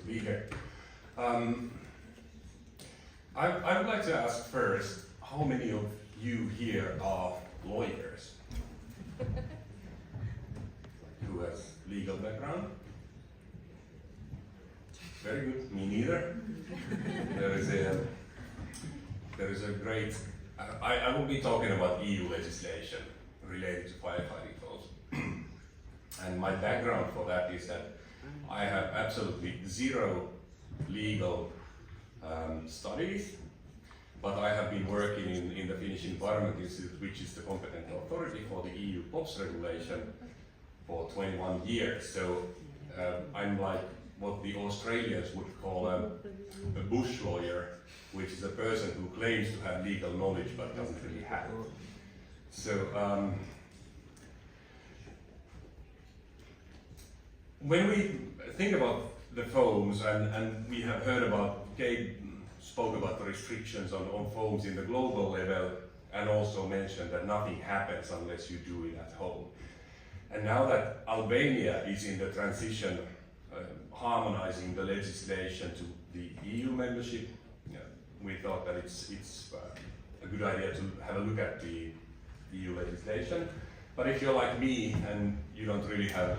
be here. I would like to ask first, how many of you here are lawyers? Who has legal background? Very good, me neither. There is a great, I will be talking about EU legislation related to firefighting foams. And my background for that is that I have absolutely zero legal studies, but I have been working in the Finnish Environment Institute, which is the competent authority for the EU PFOS regulation, for 21 years. So I'm like what the Australians would call a bush lawyer, which is a person who claims to have legal knowledge but doesn't really have it. So when we think about the foams, and we have heard about, Gabe spoke about the restrictions on foams in the global level, and also mentioned that nothing happens unless you do it at home. And now that Albania is in the transition, harmonizing the legislation to the EU membership, we thought that it's a good idea to have a look at the EU legislation. But if you're like me and you don't really have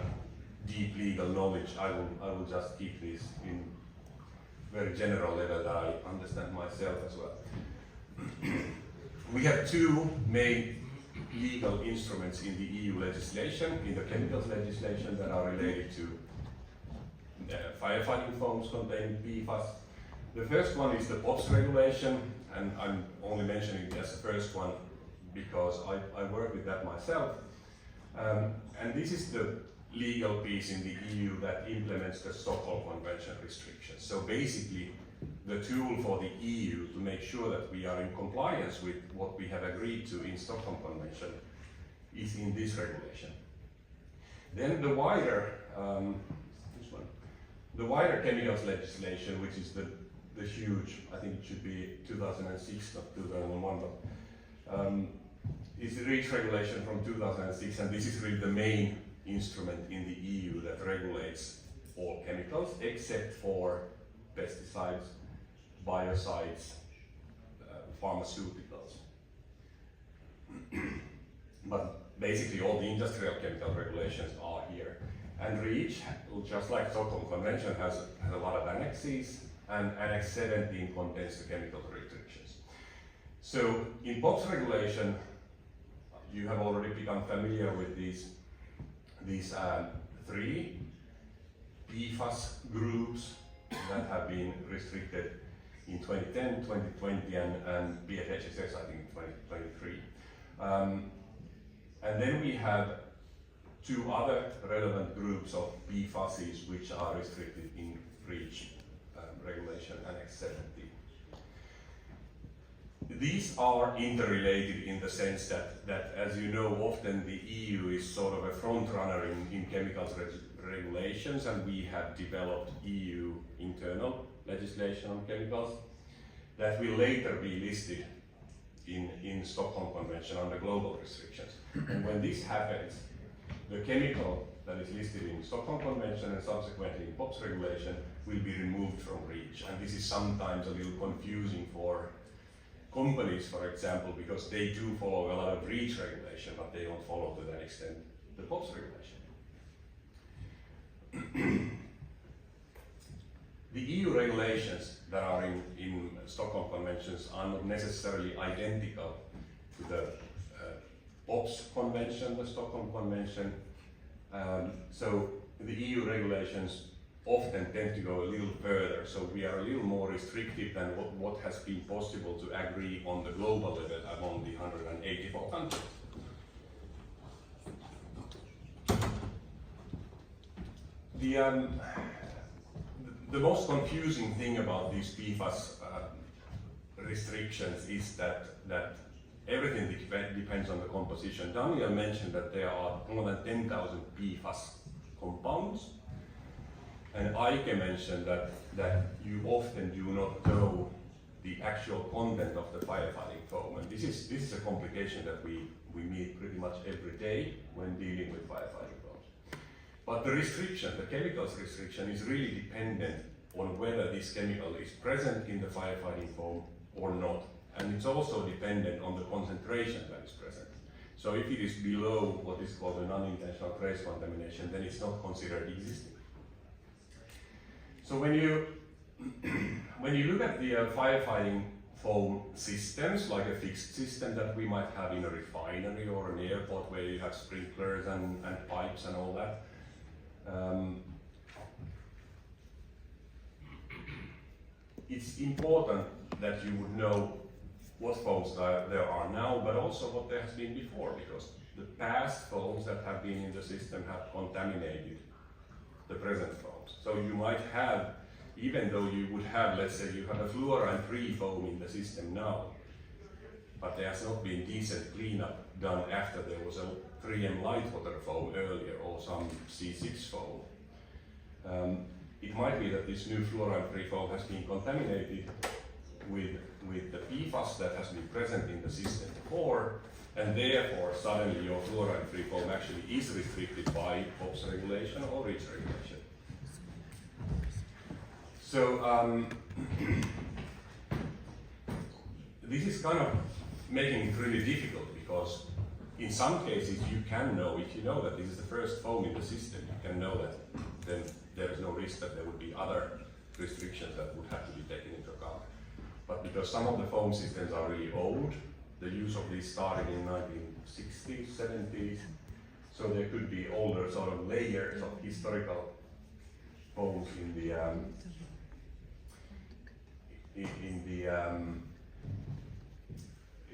deep legal knowledge, I will just keep this in very general level that I understand myself as well. We have two main legal instruments in the EU legislation, in the chemicals legislation, that are related to firefighting foams containing PFAS. The first one is the PFOS regulation, and I'm only mentioning it as the first one because I work with that myself. And this is the legal piece in the EU that implements the Stockholm Convention restrictions. So basically, the tool for the EU to make sure that we are in compliance with what we have agreed to in Stockholm Convention is in this regulation. Then the wider, the wider chemicals legislation, which is the huge, I think it should be 2006, not 2001, but is the REACH regulation from 2006, and this is really the main instrument in the EU that regulates all chemicals except for pesticides, biocides, pharmaceuticals. But basically all the industrial chemical regulations are here. And REACH, just like Stockholm Convention, has a lot of annexes, and Annex 17 contains the chemical restrictions. So in PFOS regulation, you have already become familiar with these three PFAS groups that have been restricted in 2010, 2020, and PFHSS, I think, in 2023. And then we have two other relevant groups of PFASs which are restricted in REACH regulation Annex 17. These are interrelated in the sense that, as you know, often the EU is sort of a front runner in chemicals regulations, and we have developed EU internal legislation on chemicals that will later be listed in Stockholm Convention under global restrictions. And when this happens, the chemical that is listed in Stockholm Convention and subsequently in PFOS regulation will be removed from REACH. And this is sometimes a little confusing for companies, for example, because they do follow a lot of REACH regulation, but they don't follow to that extent the PFOS regulation. The EU regulations that are in Stockholm Conventions are not necessarily identical to the PFOS Convention, the Stockholm Convention. So the EU regulations often tend to go a little further, so we are a little more restrictive than what has been possible to agree on the global level among the 184 countries. The most confusing thing about these PFAS restrictions is that everything depends on the composition. Daniel mentioned that there are more than 10,000 PFAS compounds, and Eike mentioned that you often do not know the actual content of the firefighting foam, and this is a complication that we meet pretty much every day when dealing with firefighting foams. But the restriction, the chemicals restriction, is really dependent on whether this chemical is present in the firefighting foam or not. And it's also dependent on the concentration that is present. So if it is below what is called an unintentional trace contamination, then it's not considered existing. So when you look at the firefighting foam systems, like a fixed system that we might have in a refinery or an airport where you have sprinklers and pipes and all that, it's important that you would know what foams there are now, but also what there has been before, because the past foams that have been in the system have contaminated the present foams. So you might have, even though you would have, let's say you have a fluorine-free foam in the system now, but there has not been decent cleanup done after there was a 3M light water foam earlier, or some C6 foam. It might be that this new fluorine-free foam has been contaminated with the PFAS that has been present in the system before, and therefore suddenly your fluorine-free foam actually is restricted by POPs regulation or REACH regulation. So this is kind of making it really difficult, because in some cases you can know, if you know that this is the first foam in the system, you can know that then there is no risk that there would be other restrictions that would have to be taken into account. But because some of the foam systems are really old, the use of these started in 1960s, 70s, so there could be older sort of layers of historical foams in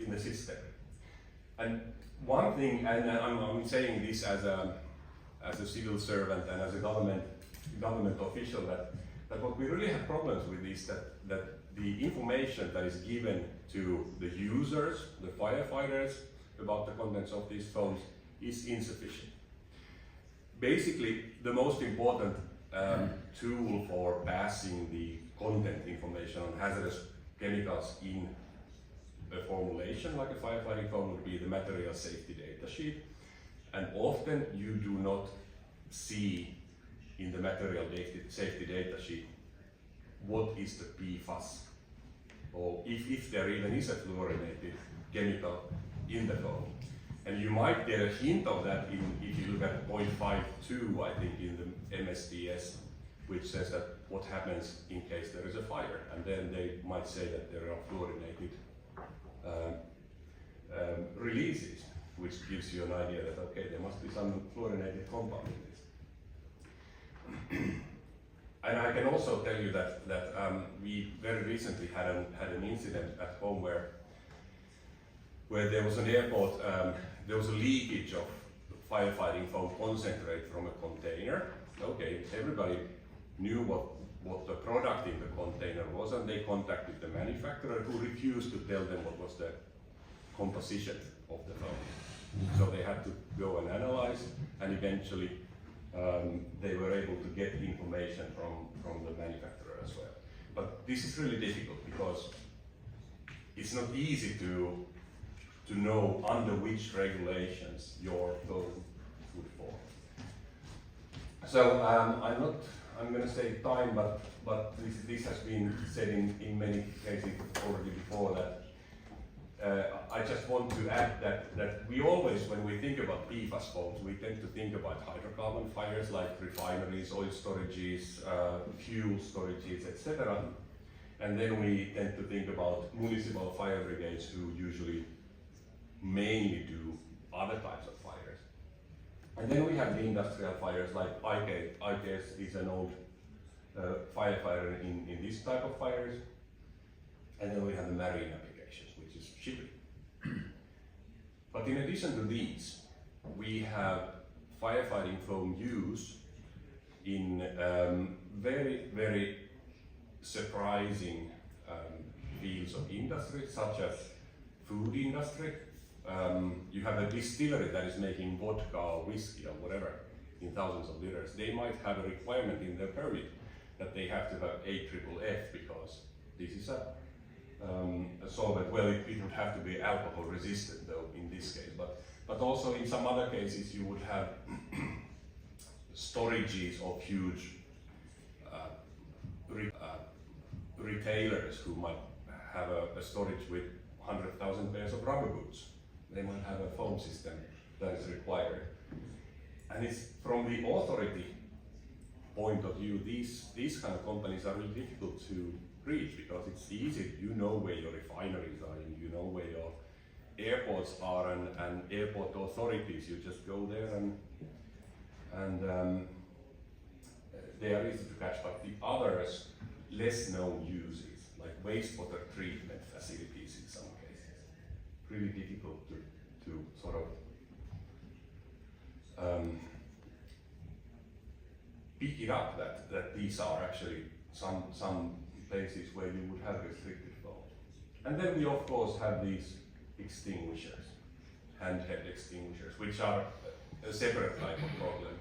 the system. And one thing, and I'm saying this as a civil servant and as a government official, that what we really have problems with is that the information that is given to the users, the firefighters, about the contents of these foams is insufficient. Basically, the most important tool for passing the content information on hazardous chemicals in a formulation like a firefighting foam would be the material safety data sheet. And often you do not see in the material safety data sheet what is the PFAS, or if there even is a fluorinated chemical in the foam. And you might get a hint of that if you look at 0.52, I think, in the MSDS, which says that what happens in case there is a fire. And then they might say that there are fluorinated releases, which gives you an idea that, okay, there must be some fluorinated compound in this. And I can also tell you that we very recently had an incident at home where there was an airport, there was a leakage of firefighting foam concentrate from a container. Okay, everybody knew what the product in the container was, and they contacted the manufacturer, who refused to tell them what was the composition of the foam. So they had to go and analyze, and eventually they were able to get information from the manufacturer as well. But this is really difficult, because it's not easy to know under which regulations your foam would fall. So I'm going to save time, but this has been said in many cases already before, that I just want to add that we always, when we think about PFAS foams, we tend to think about hydrocarbon fires like refineries, oil storages, fuel storages, etc. And then we tend to think about municipal fire brigades, who usually mainly do other types of fires. And then we have the industrial fires, like IKS is an old firefighter in this type of fires. And then we have the marine applications, which is shipping. But in addition to these, we have firefighting foam use in very, very surprising fields of industry, such as food industry. You have a distillery that is making vodka or whiskey or whatever in thousands of liters. They might have a requirement in their permit that they have to have AFFF, because this is a solvent. Well, it would have to be alcohol resistant though in this case, but also in some other cases you would have storages of huge retailers who might have a storage with 100,000 pairs of rubber boots. They might have a foam system that is required. And it's from the authority point of view, these kind of companies are really difficult to reach because it's easy, you know where your refineries are, you know where your airports are, and airport authorities, you just go there and they are easy to catch. But the others, less known uses, like wastewater treatment facilities in some cases, really difficult to sort of pick it up that these are actually some places where you would have restricted flow. And then we of course have these extinguishers, handheld extinguishers, which are a separate type of problem.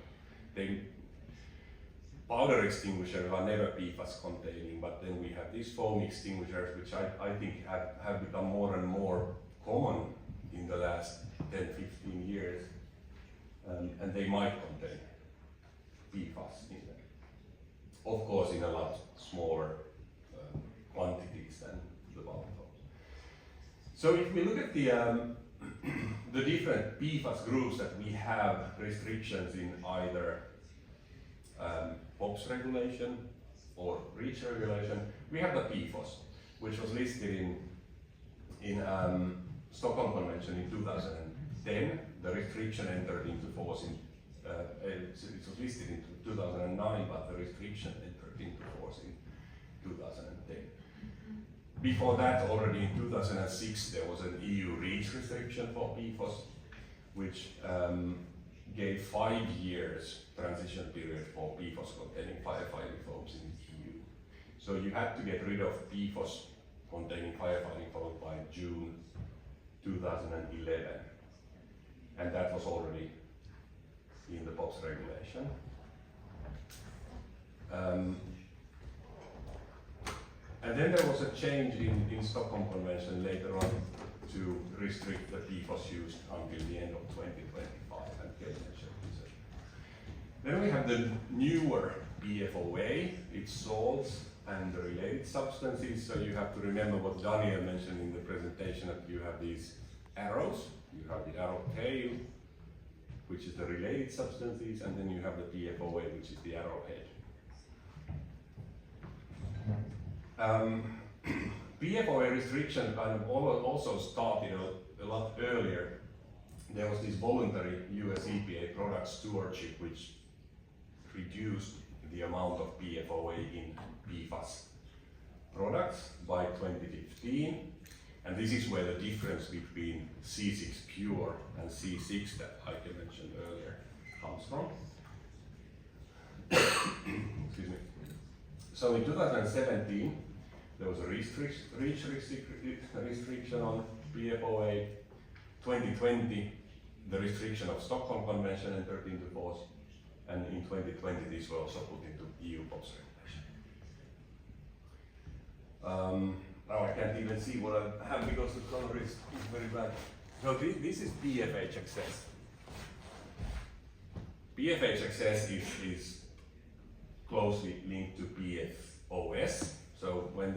Powder extinguishers are never PFAS containing, but then we have these foam extinguishers, which I think have become more and more common in the last 10-15 years, and they might contain PFAS in them. Of course, in a lot smaller quantities than the bulk foams. So if we look at the different PFAS groups that we have restrictions in either POPs regulation or REACH regulation, we have the PFOS, which was listed in Stockholm Convention in 2010. The restriction entered into force in it was listed in 2009, but the restriction entered into force in 2010. Before that, already in 2006, there was an EU REACH restriction for PFOS, which gave 5 years transition period for PFOS containing firefighting foams in the EU. So you had to get rid of PFOS containing firefighting foam by June 2011. And that was already in the POPs regulation. And then there was a change in Stockholm Convention later on to restrict the PFOS use until the end of 2025, and Kate mentioned this. Then we have the newer PFOA, it's salts and the related substances. So you have to remember what Daniel mentioned in the presentation, that you have these arrows, you have the arrow tail, which is the related substances, and then you have the PFOA, which is the arrowhead. PFOA restriction kind of also started a lot earlier. There was this voluntary US EPA product stewardship, which reduced the amount of PFOA in PFAS products by 2015. And this is where the difference between C6 pure and C6 that Heike mentioned earlier comes from. Excuse me. So in 2017, there was a REACH restriction on PFOA. 2020, the restriction of Stockholm Convention entered into force, and in 2020, these were also put into EU POPs regulation. Now I can't even see what I have because the color is very bad. So this is PFH access. PFH access is closely linked to PFOS. So when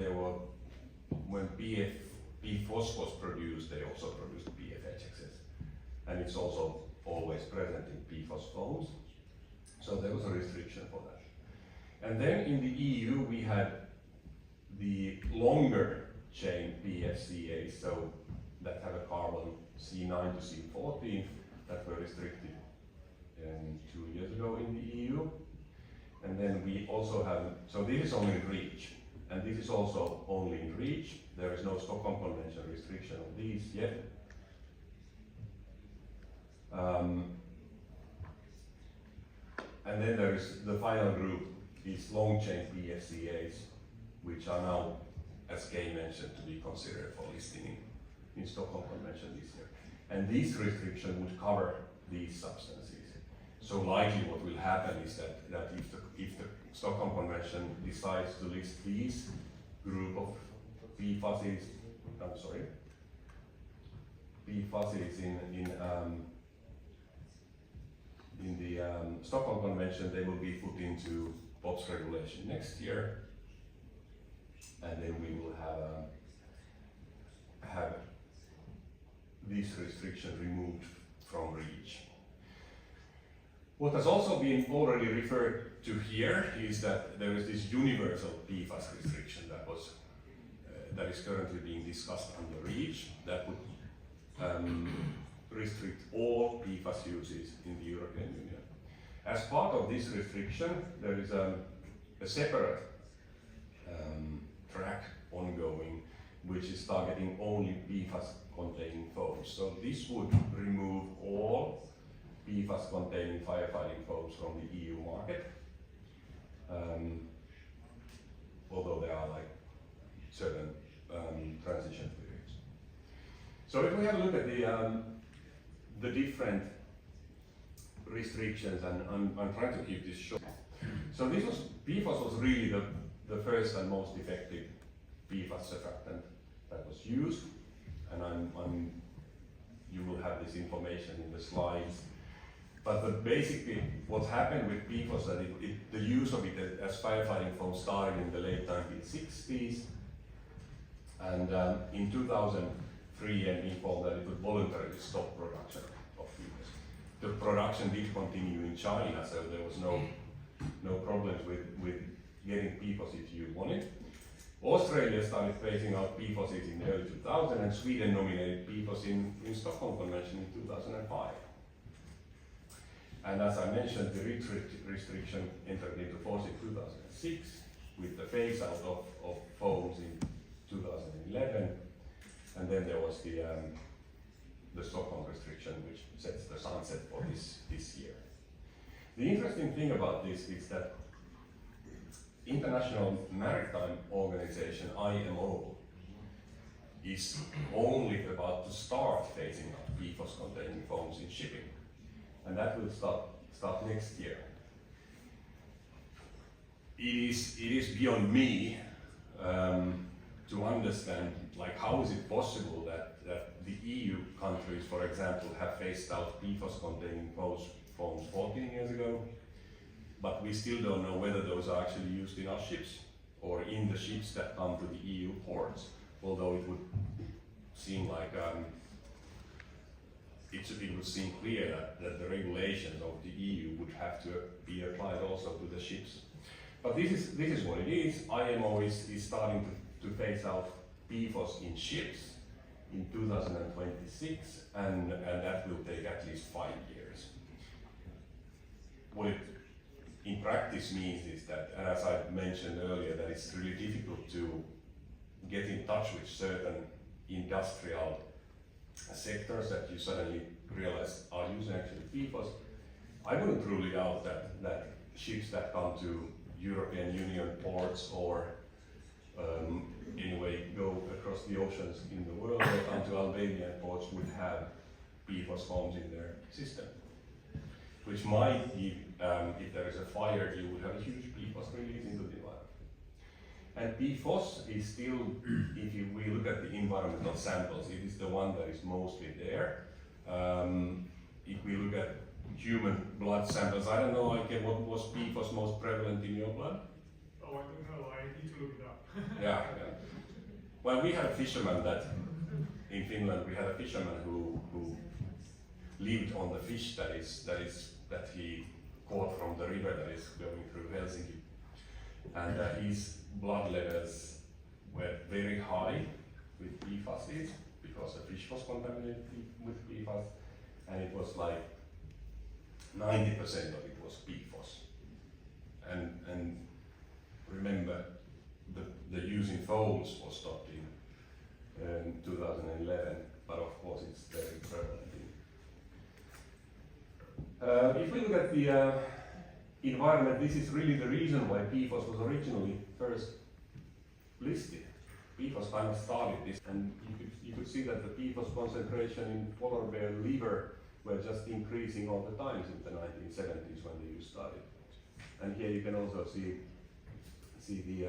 PFOS was produced, they also produced PFH access, and it's also always present in PFOS foams. So there was a restriction for that. And then in the EU, we had the longer chain PFCAs, so that have a carbon C9 to C14 that were restricted 2 years ago in the EU. And then we also have, so this is only in REACH, and this is also only in REACH. There is no Stockholm Convention restriction of these yet. And then there is the final group, is long chain PFCAs, which are now, as Kay mentioned, to be considered for listing in Stockholm Convention this year. And this restriction would cover these substances. So likely what will happen is that if the Stockholm Convention decides to list these group of PFASs, PFASs in the Stockholm Convention, they will be put into POPs regulation next year. and then we will have this restriction removed from REACH. What has also been already referred to here is that there is this universal PFAS restriction that is currently being discussed under REACH that would restrict all PFAS uses in the European Union. As part of this restriction, there is a separate track ongoing which is targeting only PFAS containing foams. So this would remove all PFAS containing firefighting foams from the EU market, although there are like certain transition periods. So if we have a look at the different restrictions, and I'm trying to keep this short. So PFOS was really the first and most effective PFAS surfactant that was used, and you will have this information in the slides. But basically what happened with PFOS, that the use of it as firefighting foam started in the late 1960s, and in 2003 and informed that it would voluntarily stop production of PFOS. The production did continue in China, so there was no problems with getting PFOS if you wanted. Australia started phasing out PFOS in the early 2000s, and Sweden nominated PFOS in Stockholm Convention in 2005. And as I mentioned, the REACH restriction entered into force in 2006 with the phase out of foams in 2011, and then there was the Stockholm restriction, which sets the sunset for this year. The interesting thing about this is that International Maritime Organization, IMO, is only about to start phasing out PFOS containing foams in shipping, and that will start next year. It is beyond me to understand, like, how is it possible that the EU countries, for example, have phased out PFOS containing foams 14 years ago, but we still don't know whether those are actually used in our ships or in the ships that come to the EU ports, although it would seem like it would seem clear that the regulations of the EU would have to be applied also to the ships. But this is what it is. IMO is starting to phase out PFOS in ships in 2026, and that will take at least 5 years. What it in practice means is that, as I mentioned earlier, that it's really difficult to get in touch with certain industrial sectors that you suddenly realize are using actually PFOS. I wouldn't rule it out that ships that come to European Union ports or anyway go across the oceans in the world or come to Albanian ports would have PFOS foams in their system, which might give, if there is a fire, you would have a huge PFOS release into the environment. And PFOS is still, if we look at the environmental samples, it is the one that is mostly there. If we look at human blood samples, I don't know, what was PFOS most prevalent in your blood? Oh, I don't know, I need to look it up. Yeah. Well, we had a fisherman in Finland, we had a fisherman who lived on the fish that he caught from the river that is going through Helsinki. And his blood levels were very high with PFAS because the fish was contaminated with PFAS, and it was like 90% of it was PFOS. And remember, the using foams was stopped in 2011, but of course it's very prevalent. If we look at the environment, this is really the reason why PFOS was originally first listed. PFOS kind of started this, and you could see that the PFOS concentration in polar bear liver were just increasing all the time since the 1970s when the use started. And here you can also see the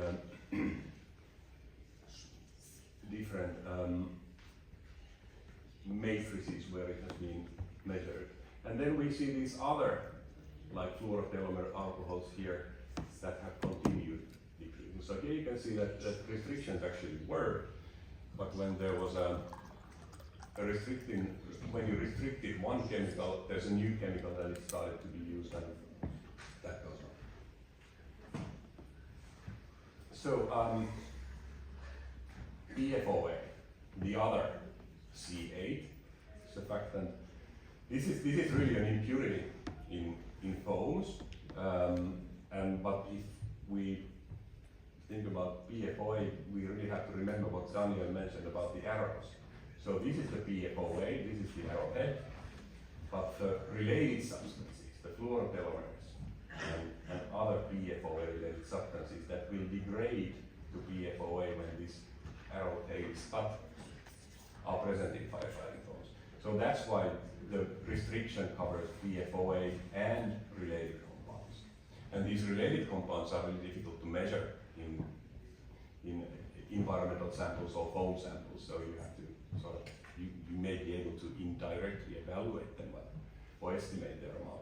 different matrices where it has been measured. And then we see these other, like fluoropolymer alcohols here, that have continued decreasing. So here you can see that restrictions actually work, but when there was a restricting, when you restricted one chemical, there's a new chemical that it started to be used, and that goes on. So PFOA, the other C8 surfactant. This is really an impurity in foams, but if we think about PFOA, we really have to remember what Daniel mentioned about the arrows. So this is the PFOA, this is the arrowhead, but the related substances, the fluorotelomers and other PFOA related substances that will degrade to PFOA when this arrowhead is cut are present in firefighting foams. So that's why the restriction covers PFOA and related compounds. And these related compounds are really difficult to measure in environmental samples or foam samples, so you have to sort of, you may be able to indirectly evaluate them or estimate their amount.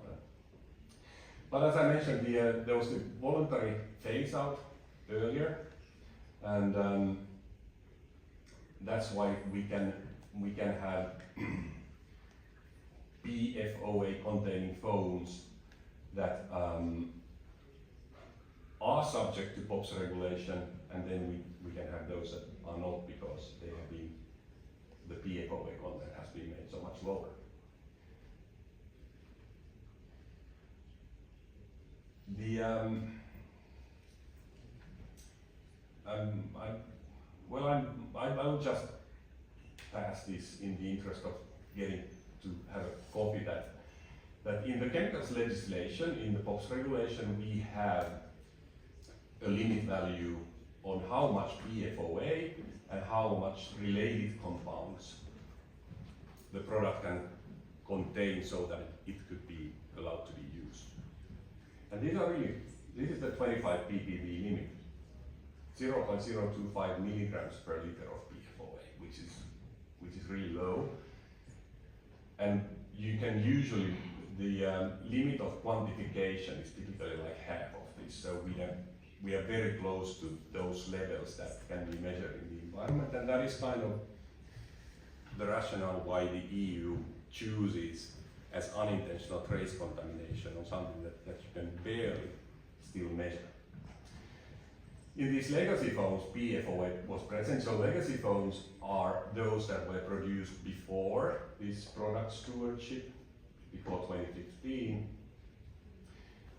But as I mentioned, there was the voluntary phase out earlier, and that's why we can have PFOA containing foams that are subject to POPs regulation, and then we can have those that are not, because they have been, the PFOA content has been made so much lower. I will just pass this in the interest of getting to have a copy that in the chemicals legislation, in the POPs regulation, we have a limit value on how much PFOA and how much related compounds the product can contain so that it could be allowed to be used. And these are really, this is the 25 ppb limit, 0.025 milligrams per liter of PFOA, which is really low. And you can usually, the limit of quantification is typically like half of this, so we are very close to those levels that can be measured in the environment, and that is kind of the rationale why the EU chooses as unintentional trace contamination or something that you can barely still measure. In these legacy foams, PFOA was present, so legacy foams are those that were produced before this product stewardship, before 2015.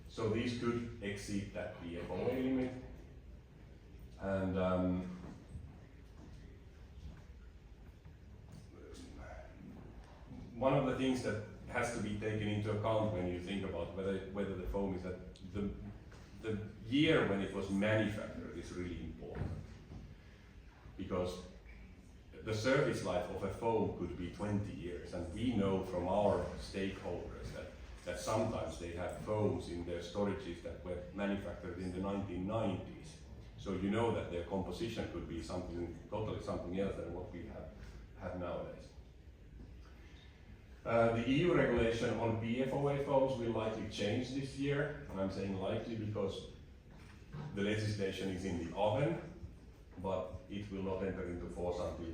So these could exceed that PFOA limit. And one of the things that has to be taken into account when you think about whether the foam is that the year when it was manufactured is really important, because the service life of a foam could be 20 years, and we know from our stakeholders that sometimes they have foams in their storages that were manufactured in the 1990s. So you know that their composition could be totally something else than what we have nowadays. The EU regulation on PFOA foams will likely change this year, and I'm saying likely because the legislation is in the oven, but it will not enter into force until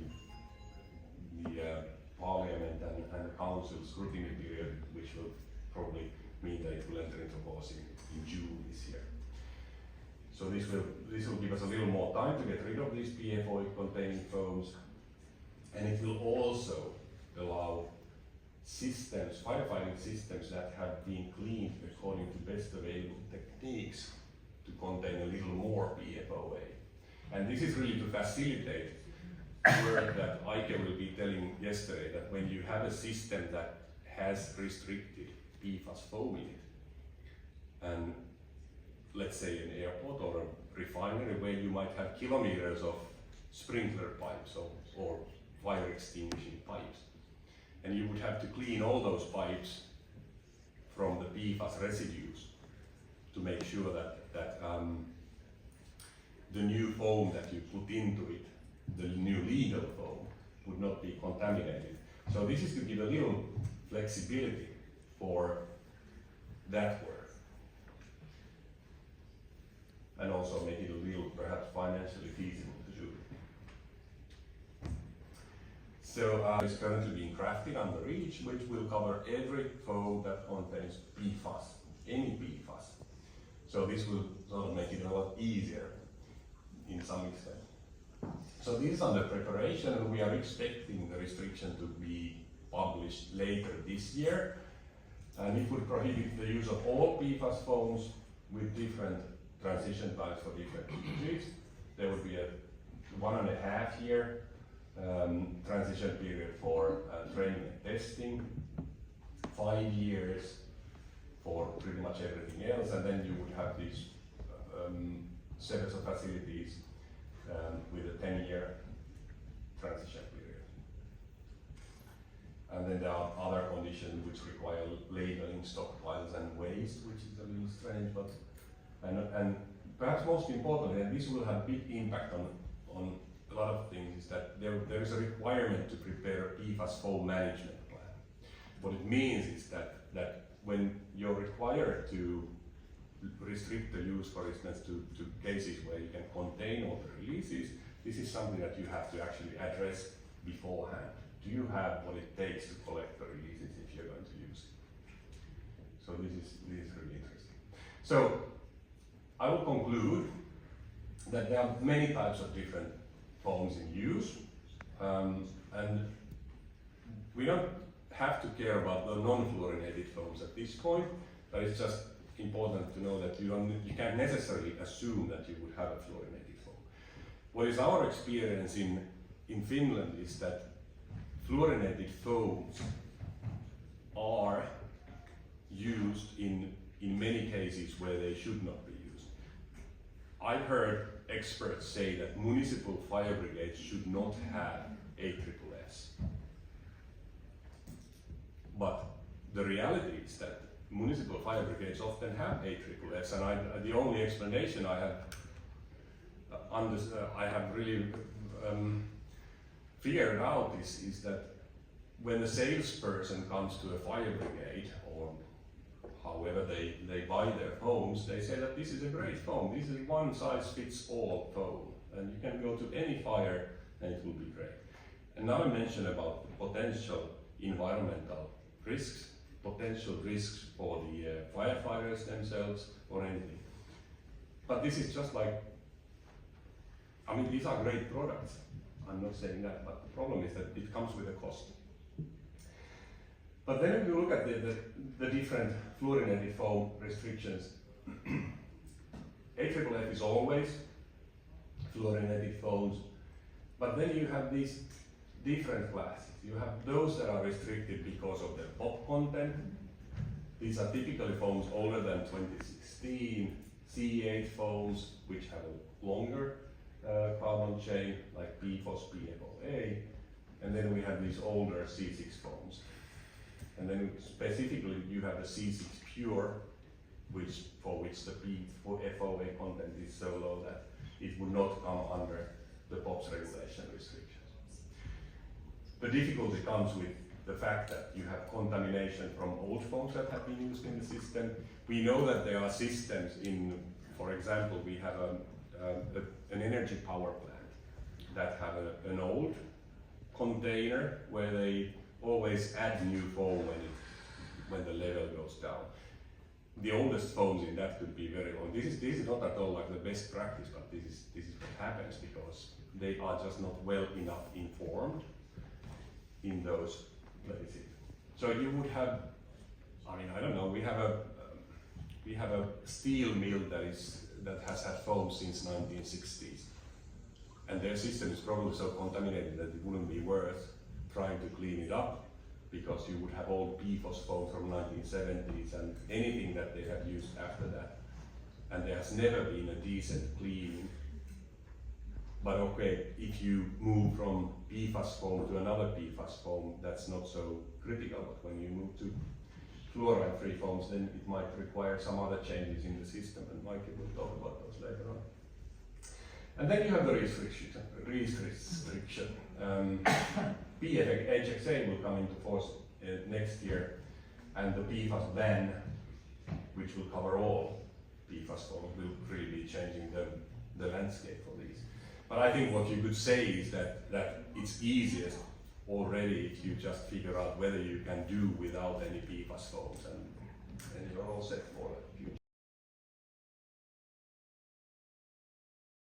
the Parliament and the Council scrutiny period, which will probably mean that it will enter into force in June this year. So this will give us a little more time to get rid of these PFOA containing foams, and it will also allow systems, firefighting systems that have been cleaned according to best available techniques to contain a little more PFOA. And this is really to facilitate work that Ike will be telling yesterday, that when you have a system that has restricted PFAS foam in it, and let's say an airport or a refinery where you might have kilometers of sprinkler pipes or fire extinguishing pipes, and you would have to clean all those pipes from the PFAS residues to make sure that the new foam that you put into it, the new legal foam, would not be contaminated. So this is to give a little flexibility for that work. And also also make it a little perhaps financially feasible to do. So it's currently being crafted under REACH, which will cover every foam that contains PFAS, any PFAS. So this will sort of make it a lot easier in some extent. So this is under preparation, and we are expecting the restriction to be published later this year. And it would prohibit the use of all PFAS foams with different transition times for different industries. There would be a 1.5 year transition period for training and testing, 5 years for pretty much everything else, and then you would have these sets of facilities with a 10-year transition period. And then there are other conditions which require labeling stockpiles and waste, which is a little strange, but and perhaps most importantly, and this will have big impact on a lot of things, is that there is a requirement to prepare a PFAS foam management plan. What it means is that when you're required to restrict the use, for instance, to cases where you can contain all the releases, this is something that you have to actually address beforehand. Do you have what it takes to collect the releases if you're going to use it? So this is really interesting. So I will conclude that there are many types of different foams in use, and we don't have to care about the non-fluorinated foams at this point, but it's just important to know that you can't necessarily assume that you would have a fluorinated foam. What is our experience in Finland is that fluorinated foams are used in many cases where they should not be used. I've heard experts say that municipal fire brigades should not have AFFS. But the reality is that municipal fire brigades often have AFFS, and the only explanation I have really figured out is that when a salesperson comes to a fire brigade, or however they buy their foams, they say that this is a great foam, this is one size fits all foam, and you can go to any fire and it will be great. Another mention about potential environmental risks, potential risks for the firefighters themselves or anything. But this is just like, I mean, these are great products. I'm not saying that, but the problem is that it comes with a cost. But then if you look at the different fluorinated foam restrictions, AFFF is always fluorinated foams, but then you have these different classes. You have those that are restricted because of their POP content. These are typically foams older than 2016, C8 foams, which have a longer carbon chain, like PFOS, PFOA, and then we have these older C6 foams. And then specifically you have the C6 pure, for which the PFOA content is so low that it would not come under the POPs regulation restrictions. The difficulty comes with the fact that you have contamination from old foams that have been used in the system. We know that there are systems in, for example, we have an energy power plant that have an old container where they always add new foam when the level goes down. The oldest foams in that could be very old. This is not at all like the best practice, but this is what happens because they are just not well enough informed in those places. So you would have, I mean, I don't know, we have a steel mill that has had foam since 1960s, and their system is probably so contaminated that it wouldn't be worth trying to clean it up, because you would have old PFOS foam from 1970s and anything that they have used after that, and there has never been a decent cleaning. But okay, if you move from PFAS foam to another PFAS foam, that's not so critical, but when you move to fluoride-free foams, then it might require some other changes in the system, and Mike will talk about those later on. And then you have the restriction. PFHXA will come into force next year, and the PFAS ban, which will cover all PFAS foams, will really be changing the landscape for these. But I think what you could say is that it's easiest already if you just figure out whether you can do without any PFAS foams, and you're all set for